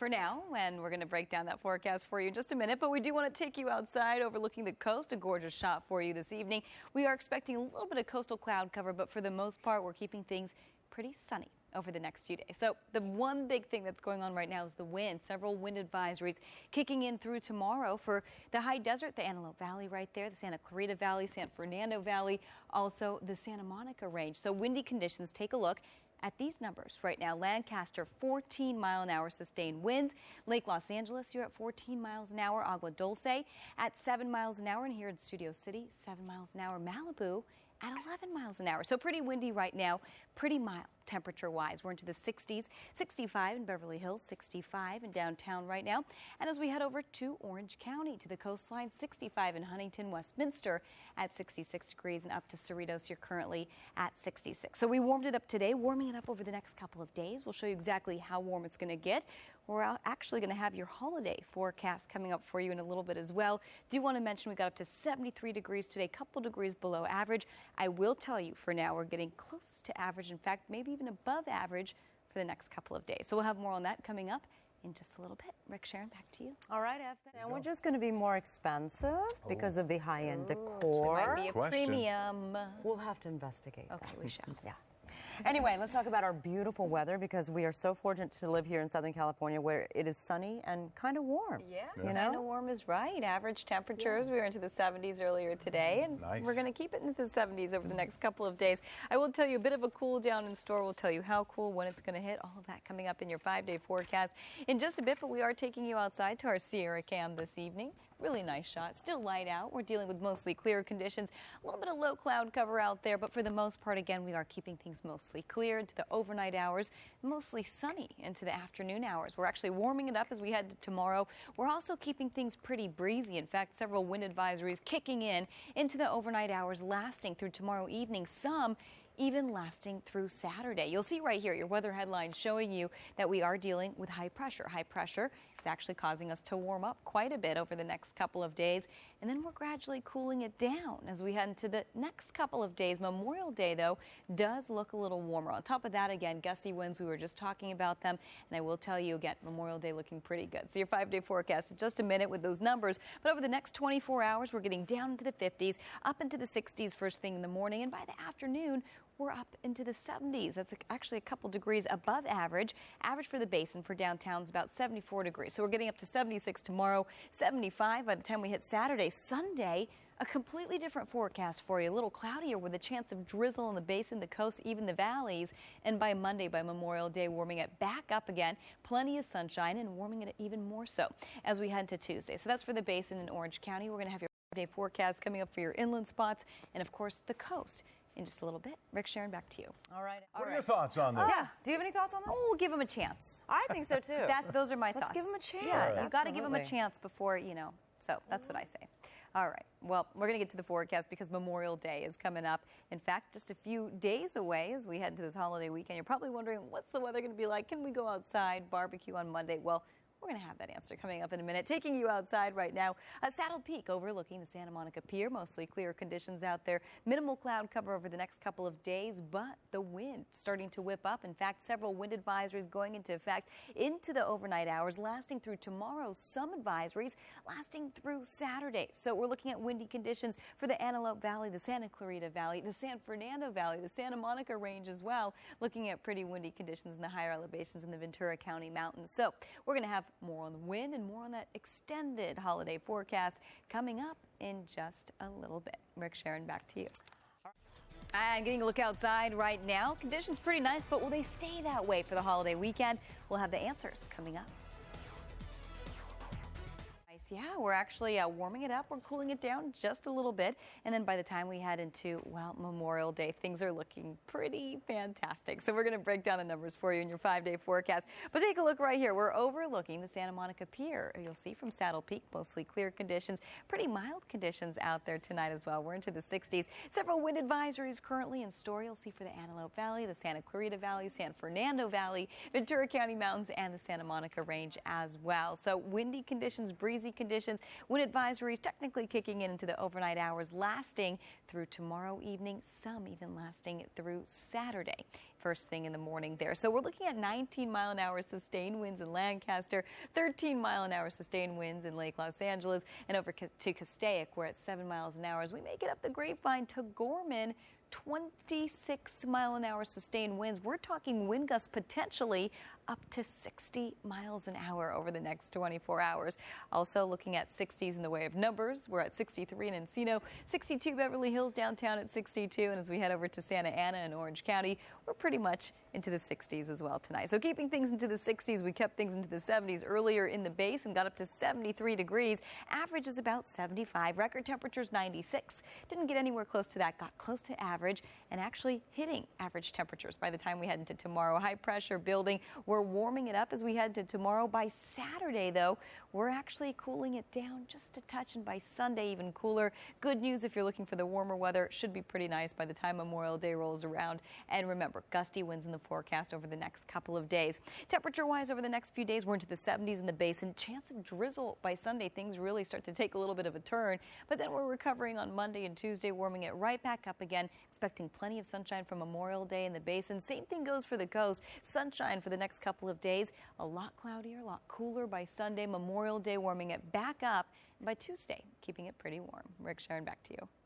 for now, and we're going to break down that forecast for you in just a minute. But we do want to take you outside overlooking the coast. A gorgeous shot for you this evening. We are expecting a little bit of coastal cloud cover, but for the most part, we're keeping things pretty sunny over the next few days. So the one big thing that's going on right now is the wind. Several wind advisories kicking in through tomorrow for the high desert, the Antelope Valley right there, the Santa Clarita Valley, San Fernando Valley, also the Santa Monica range. So windy conditions, take a look at these numbers right now. Lancaster, 14-mile-an-hour sustained winds. Lake Los Angeles, you're at 14 miles an hour. Agua Dulce at 7 miles an hour. And here in Studio City, 7 miles an hour. Malibu at 11 miles an hour. So pretty windy right now, pretty mild temperature-wise. We're into the 60s, 65 in Beverly Hills, 65 in downtown right now. And as we head over to Orange County, to the coastline, 65 in Huntington, Westminster at 66 degrees, and up to Cerritos, you're currently at 66. So we warmed it up today, warming it up over the next couple of days. We'll show you exactly how warm it's going to get. We're actually going to have your holiday forecast coming up for you in a little bit as well. Do want to mention we got up to 73 degrees today, a couple degrees below average. I will tell you for now we're getting close to average. In fact, maybe even above average for the next couple of days. So we'll have more on that coming up in just a little bit. Rick, Sharon, back to you. All right, Evelyn. Now we're just going to be more expensive because of the high-end decor. So it might be a premium. We'll have to investigate. Okay, we shall. Yeah. Anyway, let's talk about our beautiful weather because we are so fortunate to live here in Southern California where it is sunny and kind of warm. Yeah, you know? Kind of warm is right. Average temperatures, we were into the 70s earlier today, and we're going to keep it into the 70s over the next couple of days. I will tell you a bit of a cool down in store. We'll tell you how cool, when it's going to hit, all of that coming up in your 5-day forecast in just a bit, but we are taking you outside to our Sierra Cam this evening. Really nice shot. Still light out. We're dealing with mostly clear conditions. A little bit of low cloud cover out there, but for the most part, again, we are keeping things mostly clear into the overnight hours, mostly sunny into the afternoon hours. We're actually warming it up as we head to tomorrow. We're also keeping things pretty breezy. In fact, several wind advisories kicking in into the overnight hours, lasting through tomorrow evening. Some even lasting through Saturday. You'll see right here your weather headline showing you that we are dealing with high pressure. High pressure is actually causing us to warm up quite a bit over the next couple of days, and then we're gradually cooling it down as we head into the next couple of days. Memorial Day, though, does look a little warmer. On top of that, again, gusty winds, we were just talking about them, and I will tell you again, Memorial Day looking pretty good. So your 5-day forecast in just a minute with those numbers, but over the next 24 hours, we're getting down into the 50s, up into the 60s first thing in the morning, and by the afternoon, we're up into the 70s. That's actually a couple degrees above average. Average for the basin for downtown is about 74 degrees. So we're getting up to 76 tomorrow, 75 by the time we hit Saturday. Sunday, a completely different forecast for you. A little cloudier with a chance of drizzle in the basin, the coast, even the valleys. And by Monday, by Memorial Day, warming it back up again. Plenty of sunshine and warming it even more so as we head to Tuesday. So that's for the basin in Orange County. We're going to have your 5-day forecast coming up for your inland spots and, of course, the coast in just a little bit. Rick, Sharon, back to you. All right. What are your thoughts on this? Yeah. Do you have any thoughts on this? Oh, we'll give them a chance. I think so, too. Those are my thoughts. Let's give them a chance. Yeah, you've got to give them a chance before, so that's what I say. All right. Well, we're going to get to the forecast because Memorial Day is coming up. In fact, just a few days away as we head into this holiday weekend. You're probably wondering, what's the weather going to be like? Can we go outside, barbecue on Monday? Well, we're going to have that answer coming up in a minute. Taking you outside right now, Saddle Peak overlooking the Santa Monica Pier. Mostly clear conditions out there. Minimal cloud cover over the next couple of days, but the wind starting to whip up. In fact, several wind advisories going into effect into the overnight hours, lasting through tomorrow. Some advisories lasting through Saturday. So we're looking at windy conditions for the Antelope Valley, the Santa Clarita Valley, the San Fernando Valley, the Santa Monica range as well. Looking at pretty windy conditions in the higher elevations in the Ventura County mountains. So we're going to have more on the wind and more on that extended holiday forecast coming up in just a little bit. Rick, Sharon, back to you. And getting a look outside right now. Conditions pretty nice, but will they stay that way for the holiday weekend? We'll have the answers coming up. Yeah, we're actually warming it up. We're cooling it down just a little bit. And then by the time we head into, well, Memorial Day, things are looking pretty fantastic. So we're going to break down the numbers for you in your 5-day forecast. But take a look right here. We're overlooking the Santa Monica Pier. You'll see from Saddle Peak, mostly clear conditions, pretty mild conditions out there tonight as well. We're into the 60s. Several wind advisories currently in store. You'll see for the Antelope Valley, the Santa Clarita Valley, San Fernando Valley, Ventura County Mountains, and the Santa Monica Range as well. So windy conditions, breezy conditions. Wind advisories technically kicking into the overnight hours, lasting through tomorrow evening, some even lasting through Saturday. First thing in the morning there. So we're looking at 19-mile-an-hour sustained winds in Lancaster, 13-mile-an-hour sustained winds in Lake Los Angeles, and over to Castaic, we're at 7 miles an hour. As we make it up the Grapevine to Gorman, 26-mile-an-hour sustained winds. We're talking wind gusts potentially up to 60 miles an hour over the next 24 hours. Also looking at 60s in the way of numbers. We're at 63 in Encino, 62 Beverly Hills downtown at 62. And as we head over to Santa Ana and Orange County, we're pretty much into the 60s as well tonight. So keeping things into the 60s, we kept things into the 70s earlier in the base and got up to 73 degrees. Average is about 75. Record temperatures 96. Didn't get anywhere close to that. Got close to average and actually hitting average temperatures by the time we head into tomorrow. High pressure building. We're warming it up as we head to tomorrow. By Saturday, though, we're actually cooling it down just a touch, and by Sunday even cooler. Good news if you're looking for the warmer weather. It should be pretty nice by the time Memorial Day rolls around. And remember, gusty winds in the forecast over the next couple of days. Temperature-wise, over the next few days, we're into the 70s in the basin. Chance of drizzle by Sunday. Things really start to take a little bit of a turn, but then we're recovering on Monday and Tuesday, warming it right back up again. Expecting plenty of sunshine for Memorial Day in the basin. Same thing goes for the coast. Sunshine for the next couple of days. A lot cloudier, a lot cooler by Sunday. Memorial Day warming it back up. And by Tuesday, keeping it pretty warm. Rick, Sharon, back to you.